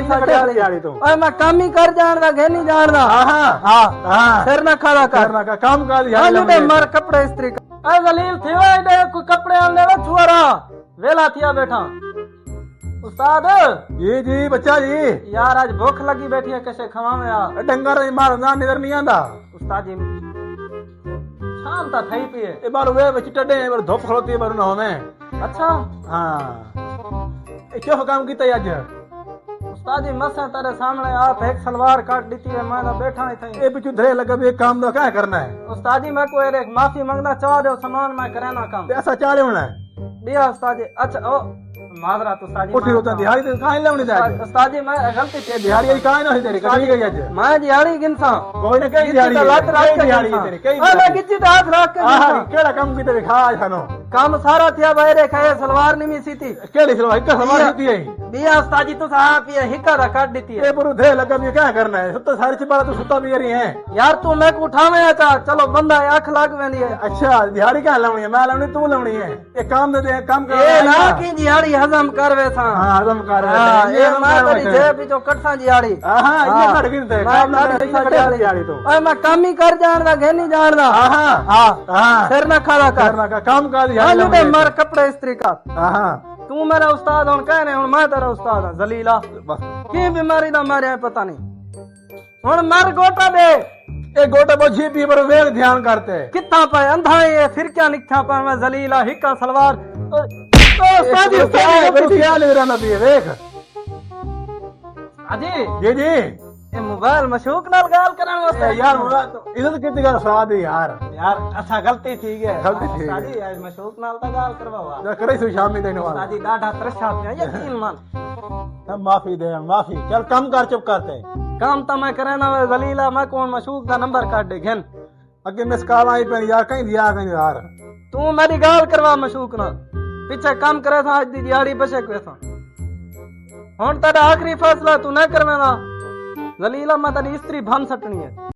दिहाड़ी तू ओए मैं काम ही कर जानदा घे नहीं जानदा। हां सिर न खड़ा कर काम कर दिहाड़ी दे मर कपड़े इस्त्री कर। ए जलील थीवा दे कोई कपड़े आंदे वे छुआरा वेला थिया बैठा। उस्ताद जी बच्चा जी यार आज भूख लगी बैठी है कैसे खवावे यार डंगर मारना निदर नहीं आंदा। उस्ताद जी शाम ता थई पिए ए बार वे बच टडे बार धूप खलोती है बार ना में। अच्छा हां ए क्यों काम कीता आज? उस्ताद जी मसा तेरे सामने आप एक सलवार काट दी थी मैं बैठा ही थई। ए बिचू धरे लगा भी काम दा क्या करना है? उस्ताद जी मैं कोई एक माफी मांगना चाह दो सामान मैं कराना काम ऐसा चाले होना है दिया उस्ताद जी। अच्छा ओ माजरत उस्ताद जी उठी होता दिहाड़ी तो काहे लावनी जाए? उस्ताद जी मैं गलती से दिहाड़ी काहे ना तेरी कभी गई आज? मैं दिहाड़ी गिनसा कोई ना कहीं दिहाड़ी लत रख के दिहाड़ी तेरी कहीं अरे गिच्ची तो हाथ रख के केड़ा काम कीते खा खानो काम सारा थिया बाहर खाए सलवार नहीं मिसी थी केड़ी सलवार का सलवार दी है दिया उस्ताद जी तो आप ये हिक्का दा काट देती है। ए बरु धे लगा भी क्या करना है? सुत्ता सारी चिबारा तो सुत्ता भी रही है यार तू मैं को उठावे आचा चलो बंदा आंख लाग वेंदी है। अच्छा दिहाड़ी क्या लावनी है? मैं लावनी तू लावनी है? ये काम दे काम कर ए ना की दिहाड़ी हजम करवे था। हां हजम कर ये मैं तेरी जेब जो कटसा दिहाड़ी हां ये कट गिनते काम ना दिहाड़ी तो ओए मैं काम ही कर जानदा घे नहीं जानदा। हां सिर न खड़ा कर काम कर दिहाड़ी मर कपड़े इस्त्री कर। हां तू मेरा उस्ताद हुन कहने हुन मैं तेरा उस्ताद हां जलीला की बीमारी दा मारे है पता नहीं हुन मर गोटा दे ए गोटा बोझी भी पर वे ध्यान करते कितना पाए अंधा है फिर क्या निखा पर मैं जलीला हिक्का सलवार उस्ताद जी क्या ले रहा नबी देख अजी जी ये मोबाइल मशूक नाल गाल करन वास्ते यार इज्जत कितनी का स्वाद है यार अच्छा गलती ठीक है गलती ठीक है उस्ताद जी आज मशूक नाल ता गाल करवावा ना करे सो शाम में देने वाला उस्ताद जी डाढ़ा तरशा पे यकीन मान हम माफी दे माफी चल कम कर चुप करते काम तो मैं करे ना जलीला मैं कौन मशूक दा नंबर काट दे घेन अगे मिस कॉल आई पे यार कहीं दिया कहीं यार तू मेरी गाल करवा मशूक ना पीछे काम करे था आज दी दिहाड़ी बचे के था हुन तेरा आखिरी फैसला तू न करवेना जलीला मैं तेरी स्त्री भन सटनी है।